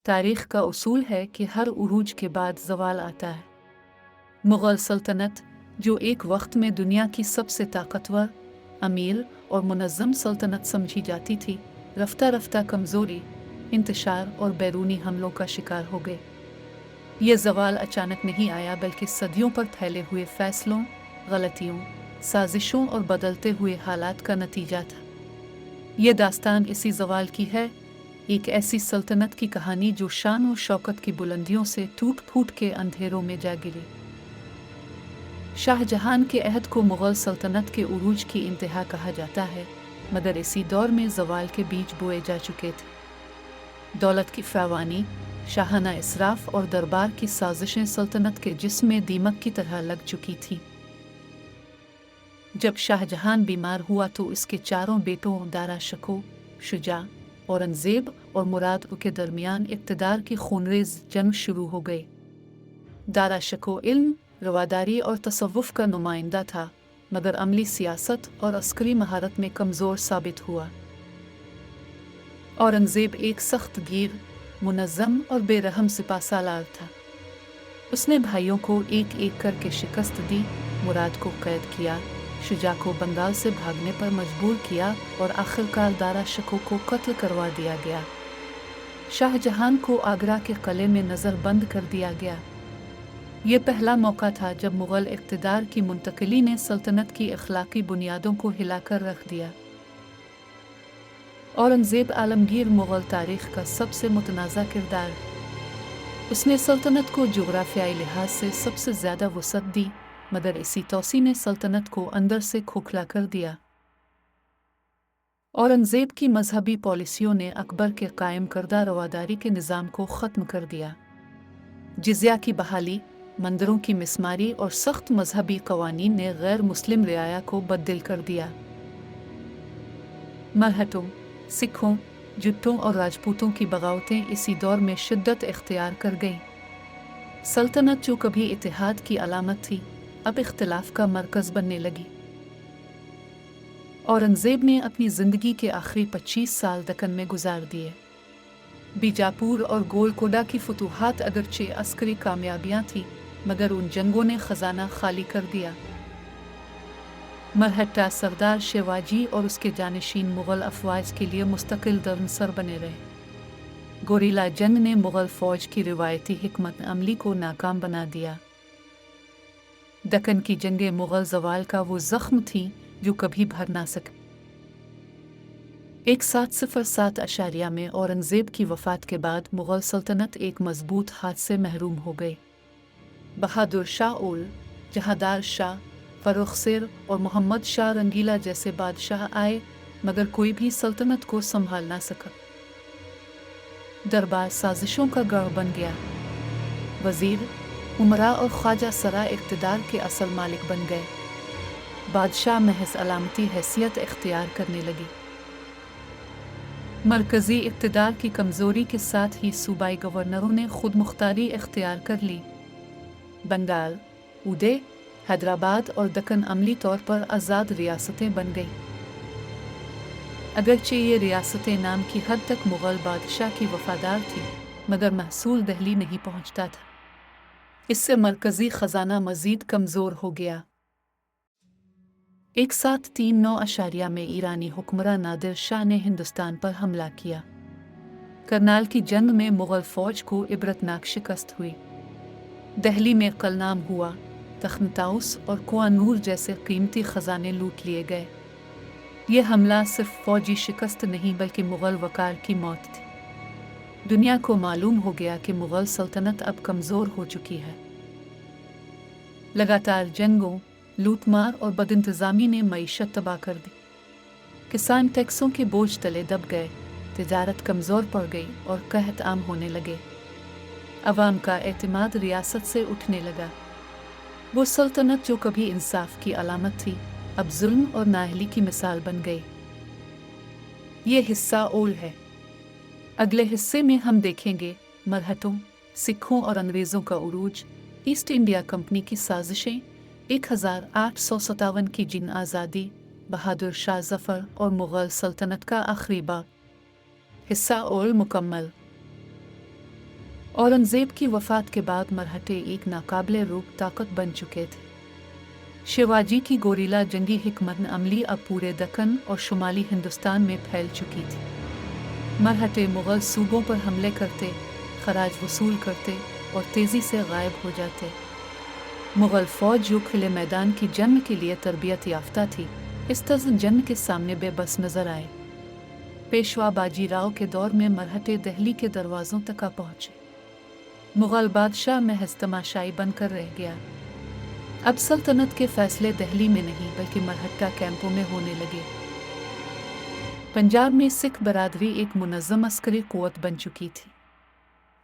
तारीख का उसूल है कि हर उरूज के बाद ज़वाल आता है। मुग़ल सल्तनत, जो एक वक्त में दुनिया की सबसे ताकतवर, अमीर और मुनज़्ज़म सल्तनत समझी जाती थी, रफ्ता रफ्ता कमज़ोरी, इंतशार और बैरूनी हमलों का शिकार हो गए। ये ज़वाल अचानक नहीं आया, बल्कि सदियों पर फैले हुए फ़ैसलों, गलतियों, साजिशों और बदलते हुए हालात का नतीजा था। ये दास्तान इसी ज़वाल की है, एक ऐसी सल्तनत की कहानी जो शान और शौकत की बुलंदियों से टूट फूट के अंधेरों में जा गिरी। शाहजहां के अहद को मुग़ल सल्तनत के उरूज की इंतहा कहा जाता है, मगर इसी दौर में ज़वाल के बीज बोए जा चुके थे। दौलत की फरावानी, शाहाना इसराफ और दरबार की साजिशें सल्तनत के जिस्म में दीमक की तरह लग चुकी थी। जब शाहजहां बीमार हुआ तो इसके चारों बेटों दारा शिकोह, शुजा, औरंगज़ेब और मुराद के दरमियान इक़्तिदार की खूनरेज़ जंग शुरू हो गई। दारा शिकोह इल्म, रवादारी और तसव्वुफ़ का नुमाइंदा था, मगर अमली सियासत और अस्करी महारत में कमज़ोर साबित हुआ। औरंगज़ेब एक सख्त गिर, मुनज़्ज़म और बेरहम सिपह सालार था। उसने भाइयों को एक एक करके शिकस्त दी, मुराद को कैद किया, शुजा को बंगाल से भागने पर मजबूर किया और आखिरकार दारा शिकोह को कत्ल करवा दिया गया। शाहजहां को आगरा के किले में नज़रबंद कर दिया गया। ये पहला मौका था जब मुग़ल इक़्तिदार की मुंतकिली ने सल्तनत की अखलाकी बुनियादों को हिलाकर रख दिया। औरंगज़ेब आलमगीर मुग़ल तारीख़ का सबसे मुतनाज़ा किरदार। उसने सल्तनत को जोग्राफियाई लिहाज से सबसे ज़्यादा वुसअत दी, मगर इसी तौसी ने सल्तनत को अंदर से खोखला कर दिया। औरंगज़ेब की मजहबी पॉलिसियों ने अकबर के कायम करदा रवादारी के निज़ाम को ख़त्म कर दिया। जिज़िया की बहाली, मंदिरों की मिसमारी और सख्त मजहबी कवानीन ने गैर मुस्लिम रियाया को बददिल कर दिया। मरहटों, सिखों, जुट्टों और राजपूतों की बगावतें इसी दौर में शिद्दत इख्तियार कर गईं। सल्तनत जो कभी इत्तेहाद की अलामत थी, अब इख्तिलाफ का मरकज़ बनने लगी। औरंगज़ेब ने अपनी ज़िंदगी के आखिरी 25 साल दक्कन में गुजार दिए। बीजापुर और गोलकोंडा की फतूहात अगरचे अस्करी कामयाबियाँ थीं, मगर उन जंगों ने ख़जाना खाली कर दिया। मरहट्टा सरदार शिवाजी और उसके जानशीन मुग़ल अफ़वाज के लिए मुस्तकिल दरनसर बने रहे। गोरिल्ला जंग ने मुग़ल फ़ौज की रिवायती हिकमत अमली को नाकाम बना दिया। दक्कन की जंगें मुग़ल ज़वाल का वो ज़ख्म थी जो कभी भर ना सके। 1707 में औरंगज़ेब की वफ़ात के बाद मुग़ल सल्तनत एक मज़बूत हाथ से महरूम हो गई। बहादुर शाह ओल, जहांदार शाह, फ़र्रुख़ और मोहम्मद शाह रंगीला जैसे बादशाह आए, मगर कोई भी सल्तनत को संभाल ना सका। दरबार साजिशों का गढ़ बन गया। वज़ीर, उमरा और ख्वाजा सरा इक़्तिदार के असल मालिक बन गए। बादशाह महज अलामती हैसियत इख्तियार करने लगी। मरकज़ी इक़्तिदार की कमज़ोरी के साथ ही सूबाई गवर्नरों ने खुद मुख्तारी इख्तियार कर ली। बंगाल, उदय, हैदराबाद और दक्कन अमली तौर पर आज़ाद रियासतें बन गईं। अगरचे ये रियासतें नाम की हद तक मुग़ल बादशाह की वफ़ादार थीं, मगर महसूल दहली नहीं पहुँचता था। इससे मरकज़ी ख़जाना मज़ीद कमज़ोर हो गया। 1739 में ईरानी हुक्मरान नादिर शाह ने हिंदुस्तान पर हमला किया। करनाल की जंग में मुग़ल फ़ौज को इबरतनाक शिकस्त हुई। दहली में कलनाम हुआ, तख्नताउस और कोह-नूर जैसे कीमती ख़जाने लूट लिए गए। यह हमला सिर्फ फ़ौजी शिकस्त नहीं बल्कि मुग़ल वक़ार की मौत थी। दुनिया को मालूम हो गया कि मुग़ल सल्तनत अब कमज़ोर हो चुकी है। लगातार जंगों, लूटमार और बदइंतज़ामी ने मईशत तबाह कर दी। किसान टैक्सों के बोझ तले दब गए, तिजारत कमज़ोर पड़ गई और कहत आम होने लगे। अवाम का एतमाद रियासत से उठने लगा। वो सल्तनत जो कभी इंसाफ की अलामत थी, अब जुल्म और नाअहली की मिसाल बन गई। ये हिस्सा ओल है। अगले हिस्से में हम देखेंगे मरहटों, सिखों और अंग्रेज़ों का उरूज, ईस्ट इंडिया कंपनी की साजिशें, 1857 की जिन आज़ादी, बहादुर शाह ज़फ़र और मुग़ल सल्तनत का आखिरी बाब। हिस्सा ओल मुकम्मल। औरंगजेब की वफात के बाद मरहटे एक नाकाबिले रूप ताकत बन चुके थे। शिवाजी की गोरीला जंगी हिकमत अमली अब पूरे दक्कन और शुमाली हिंदुस्तान में फैल चुकी थी। मरहटे मुग़ल सूबों पर हमले करते, खराज वसूल करते और तेज़ी से गायब हो जाते। मुग़ल फ़ौज जो खुले मैदान की जंग के लिए तरबियत याफ्ता थी, इस तरह जंग के सामने बेबस नज़र आए। पेशवा बाजीराव के दौर में मरहटे दिल्ली के दरवाज़ों तक आ पहुँचे। मुग़ल बादशाह महज तमाशाई बनकर रह गया। अब सल्तनत के फैसले दिल्ली में नहीं बल्कि मरहट्टा कैंपों में होने लगे। पंजाब में सिख बरादरी एक मुनज़्ज़म अस्करी क़ुव्वत बन चुकी थी।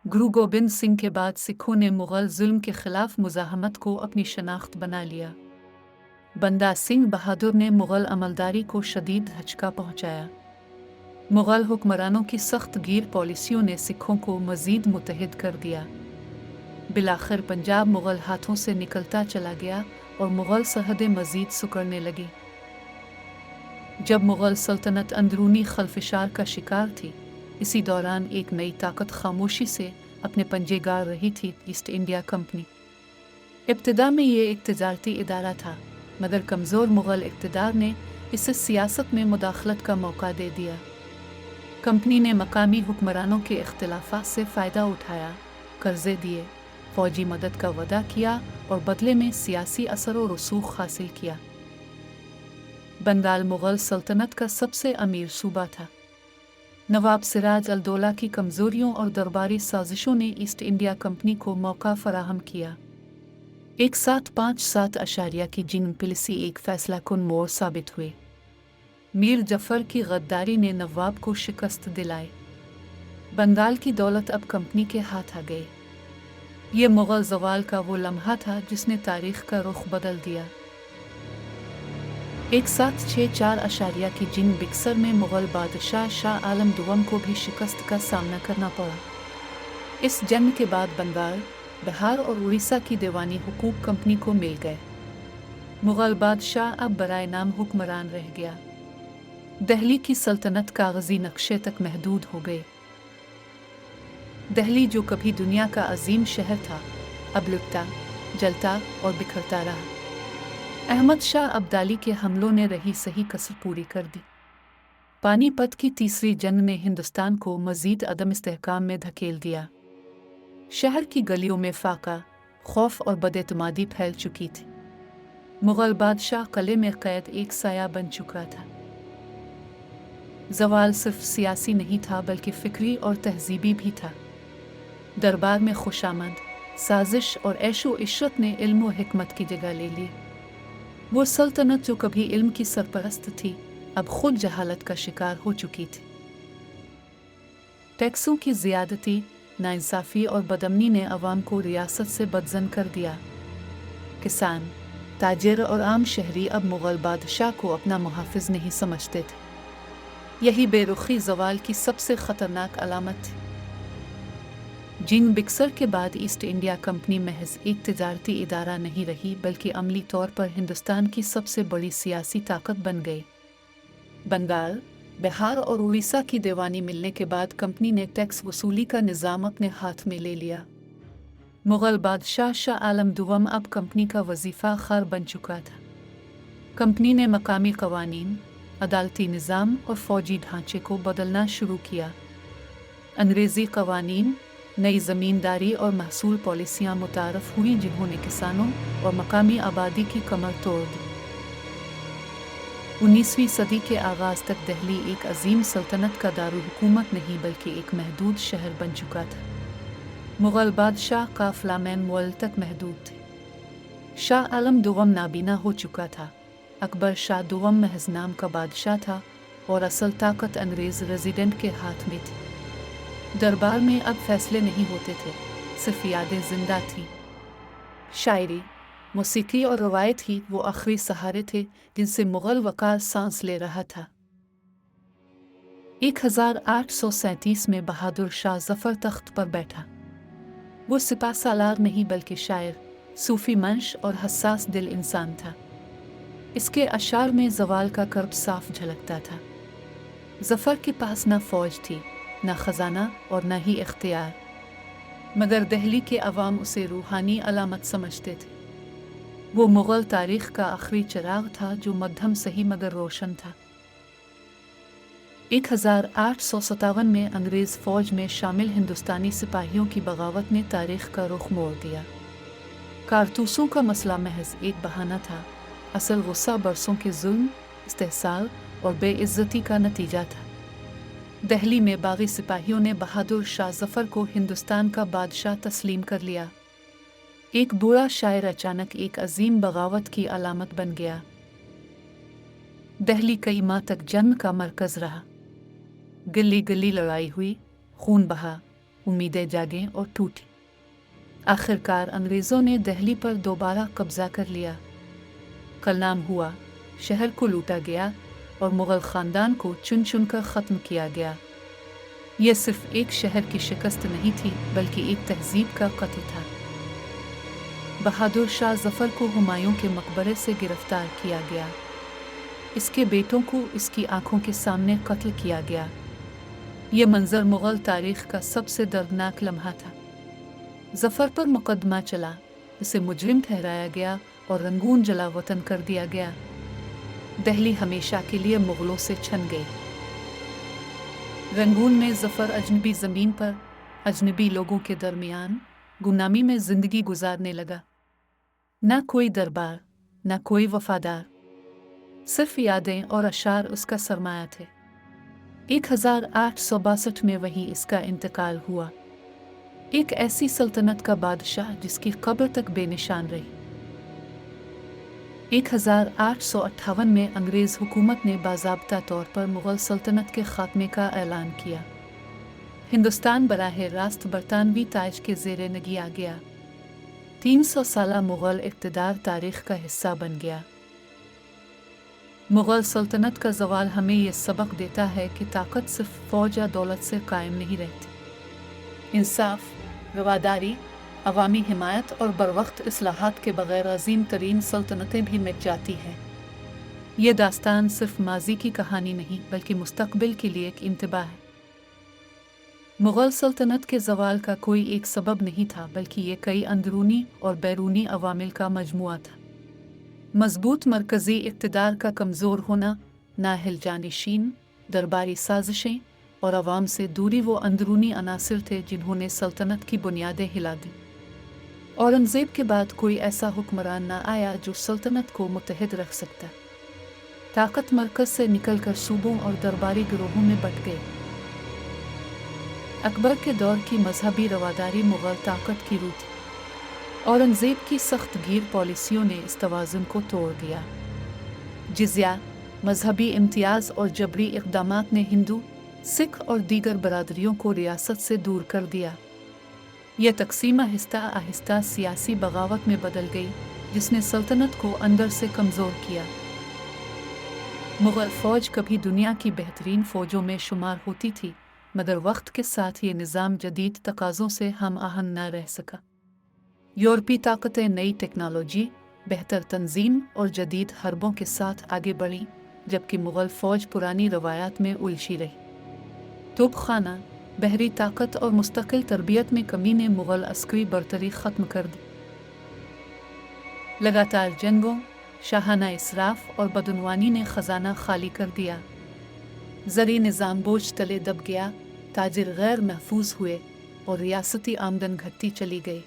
गुरु गोबिंद सिंह के बाद सिखों ने मुग़ल जुल्म के ख़िलाफ़ मुज़ाहमत को अपनी शनाख्त बना लिया। बंदा सिंह बहादुर ने मुग़ल अमलदारी को शदीद धचका पहुँचाया। मुग़ल हुक्मरानों की सख्त गीर पॉलिसियों ने सिखों को मज़ीद मुत्तहिद कर दिया। बिलाखिर पंजाब मुग़ल हाथों से निकलता चला गया और मुग़ल सरहदें मज़ीद सिकुड़ने लगी। जब मुग़ल सल्तनत अंदरूनी खलफिशार का शिकार थी, इसी दौरान एक नई ताकत खामोशी से अपने पंजे गाड़ रही थी, ईस्ट इंडिया कंपनी। इब्तिदा में ये एक तिजारती इदारा था, मगर कमज़ोर मुग़ल इक़्तिदार ने इसे सियासत में मुदाखलत का मौका दे दिया। कंपनी ने मकामी हुक्मरानों के इख्तिलाफ़ात से फ़ायदा उठाया, कर्ज़े दिए, फ़ौजी मदद का वादा किया और बदले में सियासी असर और रसूख हासिल किया। बंगाल मुग़ल सल्तनत का सबसे अमीर सूबा था। नवाब सिराज अल-दौला की कमज़ोरियों और दरबारी साजिशों ने ईस्ट इंडिया कंपनी को मौका फराहम किया। 1757 अशारिया की जिन पिलिसी एक फ़ैसला कुन मोड़ साबित हुए। मीर जफ़र की गद्दारी ने नवाब को शिकस्त दिलाई। बंगाल की दौलत अब कंपनी के हाथ आ गई। ये मुग़ल ज़वाल का वो लम्हा था जिसने तारीख़ का रुख बदल दिया। 1764 अशारिया की जिन बिक्सर में मुग़ल बादशाह शाह आलम दुगम को भी शिकस्त का सामना करना पड़ा। इस जंग के बाद बंगाल, बिहार और उड़ीसा की दीवानी हुकूक कंपनी को मिल गए। मुग़ल बादशाह अब बराए नाम हुक्मरान रह गया। दिल्ली की सल्तनत कागज़ी नक्शे तक महदूद हो गई। दिल्ली जो कभी दुनिया का अजीम शहर था, अब लुटता, जलता और बिखरता रहा। अहमद शाह अब्दाली के हमलों ने रही सही कसर पूरी कर दी। पानीपत की तीसरी जंग ने हिंदुस्तान को मज़ीद अदम इस्तेहकाम में धकेल दिया। शहर की गलियों में फाका, खौफ और बदएतमादी फैल चुकी थी। मुग़ल बादशाह किले में कैद एक साया बन चुका था। ज़वाल सिर्फ सियासी नहीं था बल्कि फ़िक्री और तहज़ीबी भी था। दरबार में खुशामद, साजिश और ऐशो इशरत ने इल्म और हिकमत की जगह ले ली। वो सल्तनत जो कभी इल्म की सरपरस्त थी, अब खुद जहालत का शिकार हो चुकी थी। टैक्सों की ज़ियादती, नाइंसाफ़ी और बदअमनी ने अवाम को रियासत से बदज़न कर दिया। किसान, ताजिर और आम शहरी अब मुग़ल बादशाह को अपना मुहाफ़िज़ नहीं समझते थे। यही बेरुखी ज़वाल की सबसे ख़तरनाक अलामत थी। जिंग बिक्सर के बाद ईस्ट इंडिया कंपनी महज एक तिजारती इदारा नहीं रही बल्कि अमली तौर पर हिंदुस्तान की सबसे बड़ी सियासी ताकत बन गई। बंगाल, बिहार और उड़ीसा की दीवानी मिलने के बाद कंपनी ने टैक्स वसूली का निज़ाम अपने हाथ में ले लिया। मुग़ल बादशाह शाह आलम दुगम अब कंपनी का वजीफ़ा खार बन चुका था। कंपनी ने मकामी क़वानीन, अदालती निज़ाम और फ़ौजी ढांचे को बदलना शुरू किया। अंग्रेज़ी क़वानीन, नई ज़मींदारी और महसूल पॉलिसियाँ मुतारफ़ हुई जिन्होंने किसानों और मकामी आबादी की कमर तोड़ दी। 19वीं सदी के आगाज़ तक दिल्ली एक अजीम सल्तनत का दारुल हुकूमत नहीं बल्कि एक महदूद शहर बन चुका था। मुग़ल बादशाह काफ़िला मैन मुअल तक महदूद थे। शाह आलम दुगम नाबीना हो चुका था। अकबर शाह दुगम महज नाम का बादशाह था और असल ताकत अंग्रेज़ रेजिडेंट के हाथ में थी। दरबार में अब फैसले नहीं होते थे, सिर्फ यादें जिंदा थीं। शायरी, मौसीकी और रवायत ही वो आखिरी सहारे थे जिनसे मुग़ल वक़ार सांस ले रहा था। 1837 में बहादुर शाह ज़फ़र तख्त पर बैठा। वो सिपा सालार नहीं बल्कि शायर, सूफ़ी मंश और हसास दिल इंसान था। इसके अशार में ज़वाल का कर्ब साफ झलकता था। ज़फ़र के पास ना फ़ौज थी, ना ख़जाना और ना ही इख्तियार। मगर दिल्ली के अवाम उसे रूहानी अलामत समझते थे। वो मुग़ल तारीख़ का आखिरी चिराग था जो मध्यम सही मगर रोशन था। 1857 में अंग्रेज़ फ़ौज में शामिल हिंदुस्तानी सिपाहियों की बगावत ने तारीख़ का रुख मोड़ दिया। कारतूसों का मसला महज एक बहाना था, असल गुस्सा बरसों के जुल्म, इस्तेहसाल और बेइज्जती का नतीजा था। दिल्ली में बागी सिपाहियों ने बहादुर शाह ज़फ़र को हिंदुस्तान का बादशाह तस्लीम कर लिया। एक बूढ़ा शायर अचानक एक अजीम बगावत की अलामत बन गया। दिल्ली कई माह तक जंग का मरकज़ रहा। गली गली लड़ाई हुई, खून बहा, उम्मीदें जागें और टूटी। आखिरकार अंग्रेज़ों ने दिल्ली पर दोबारा कब्ज़ा कर लिया। कलनाम हुआ, शहर को लूटा गया और मुग़ल ख़ानदान को चुन चुन कर ख़त्म किया गया। यह सिर्फ़ एक शहर की शिकस्त नहीं थी, बल्कि एक तहज़ीब का कत्ल था। बहादुर शाह ज़फ़र को हुमायूं के मकबरे से गिरफ़्तार किया गया। इसके बेटों को इसकी आंखों के सामने कत्ल किया गया। यह मंज़र मुग़ल तारीख़ का सबसे दर्दनाक लम्हा था। ज़फ़र पर मुकदमा चला, इसे मुजरिम ठहराया गया और रंगून जलावतन कर दिया गया। दिल्ली हमेशा के लिए मुग़लों से छन गई। रंगून में ज़फ़र अजनबी ज़मीन पर अजनबी लोगों के दरमियान गुलामी में ज़िंदगी गुजारने लगा। ना कोई दरबार, ना कोई वफ़ादार, सिर्फ यादें और अशार उसका सरमाया थे। 1862 में वहीं इसका इंतकाल हुआ। एक ऐसी सल्तनत का बादशाह जिसकी कब्र तक बेनिशान रही। 1858 में अंग्रेज़ हुकूमत ने बाज़ाब्ता तौर पर मुग़ल सल्तनत के ख़ात्मे का ऐलान किया। हिंदुस्तान बराह रास्त बरतानवी ताज के ज़ेरे नगी आ गया। 300 साला मुग़ल इक़्तिदार तारीख़ का हिस्सा बन गया। मुग़ल सल्तनत का ज़वाल हमें यह सबक देता है कि ताकत सिर्फ फ़ौज या दौलत से कायम नहीं रहती। इंसाफ, रवादारी, अवामी हिमायत और बरवक्त इस्लाहात के बग़ैर अज़ीम तरीन सल्तनतें भी मिट जाती हैं। ये दास्तान सिर्फ माजी की कहानी नहीं, बल्कि मुस्तक़बिल के लिए एक इंतबाह है। मुग़ल सल्तनत के ज़वाल का कोई एक सबब नहीं था, बल्कि ये कई अंदरूनी और बैरूनी अवामिल का मजमुआ था। मज़बूत मरकज़ी इक़्तिदार का कमज़ोर होना, नाहिल जानिशीन, दरबारी साजिशें और अवाम से दूरी वो अंदरूनी अनासिर थे जिन्होंने सल्तनत की बुनियादें हिला दी। औरंगज़ेब के बाद कोई ऐसा हुक्मरान न आया जो सल्तनत को मुत्तहिद रख सकता। ताकत मरकज़ से निकलकर सूबों और दरबारी गिरोहों में बट गई। अकबर के दौर की मजहबी रवादारी मुग़ल ताकत की रूह थी। औरंगज़ेब की सख्त गीर पॉलिसियों ने इस तवाज़ुन को तोड़ दिया। जिज़्या, मजहबी इम्तियाज़ और जबरी इक़दामात ने हिंदू, सिख और दीगर बरादरियों को रियासत से दूर कर दिया। यह तकसीम आहिस्ता आहिस्ता सियासी बगावत में बदल गई, जिसने सल्तनत को अंदर से कमज़ोर किया। मुग़ल फ़ौज कभी दुनिया की बेहतरीन फ़ौजों में शुमार होती थी, मगर वक्त के साथ ये निज़ाम जदीद तकाज़ों से हम आहंग न रह सका। यूरोपी ताकतें नई टेक्नोलॉजी, बेहतर तंजीम और जदीद हरबों के साथ आगे बढ़ी, जबकि मुग़ल फ़ौज पुरानी रवायात में उलझी रही। तोपखाना, बहरी ताकत और मुस्तकिल तरबियत में कमी ने मुग़ल अस्करी बरतरी ख़त्म कर दी। लगातार जंगों, शाहाना इसराफ और बदनवानी ने ख़जाना खाली कर दिया। ज़री निज़ाम बोझ तले दब गया, ताजिर गैर महफूज हुए और रियासती आमदन घटती चली गई।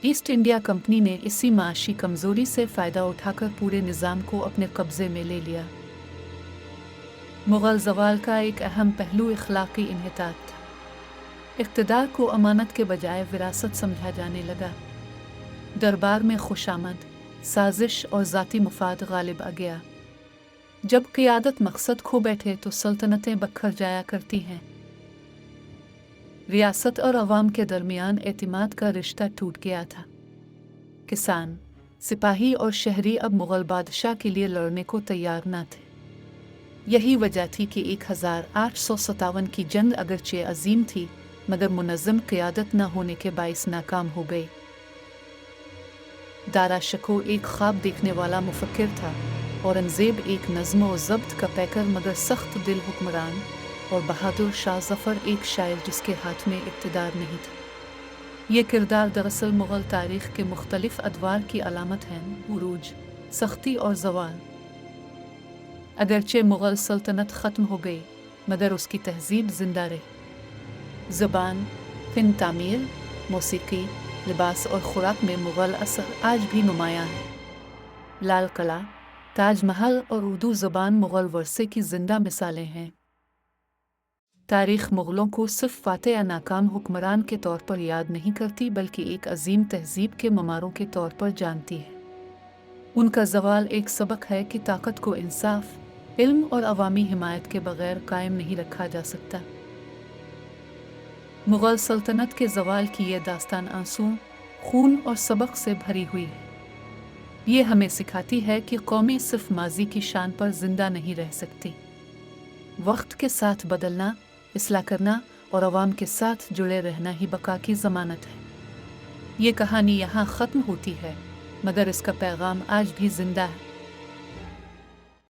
ईस्ट इंडिया कंपनी ने इसी माशी कमज़ोरी से फ़ायदा उठाकर पूरे निज़ाम को अपने कब्ज़े में ले लिया। मुग़ल ज़वाल का एक अहम पहलू इख़लाक़ी इन्हितात था। इक़्तिदार को अमानत के बजाय विरासत समझा जाने लगा। दरबार में खुशामद, साजिश और ज़ाती मुफाद गालिब आ गया। जब क़ियादत मकसद खो बैठे तो सल्तनतें बखर जाया करती हैं। रियासत और अवाम के दरमियान एतिमाद का रिश्ता टूट गया था। किसान, सिपाही और शहरी अब मुग़ल बादशाह के लिए लड़ने को तैयार न थे। यही वजह थी कि 1857 की जंग अगरचे अजीम थी, मगर मुनज़्ज़म क़ियादत न होने के बाइस नाकाम हो गई। दारा शिकोह एक ख्वाब देखने वाला मुफक्किर था, औरंगज़ेब एक नज़्म व ज़ब्त का पैकर मगर सख्त दिल हुक्मरान, और बहादुर शाह ज़फ़र एक शायर जिसके हाथ में इक़्तिदार नहीं था। یہ کردار دراصل مغل تاریخ کے مختلف ادوار کی علامت ہیں: عروج، سختی اور زوال۔ اگرچہ مغل سلطنت ختم ہو گئی مگر اس کی تہذیب زندہ رہی۔ زبان، فن تعمیر، موسیقی، لباس اور خوراک میں مغل اثر آج بھی نمایاں ہے۔ لال قلعہ، تاج محل اور اردو زبان مغل ورثے کی زندہ مثالیں ہیں۔ تاریخ مغلوں کو صرف فاتح یا ناکام حکمران کے طور پر یاد نہیں کرتی بلکہ ایک عظیم تہذیب کے مماروں کے طور پر جانتی ہے۔ ان کا زوال ایک سبق ہے کہ طاقت کو انصاف، علم اور عوامی حمایت کے بغیر قائم نہیں رکھا جا سکتا۔ مغل سلطنت کے زوال کی یہ داستان آنسوں، خون اور سبق سے بھری ہوئی ہے۔ یہ ہمیں سکھاتی ہے کہ قومیں صرف ماضی کی شان پر زندہ نہیں رہ سکتی۔ وقت کے ساتھ بدلنا، اصلاح کرنا اور عوام کے ساتھ جڑے رہنا ہی بقا کی ضمانت ہے۔ یہ کہانی یہاں ختم ہوتی ہے مگر اس کا پیغام آج بھی زندہ ہے۔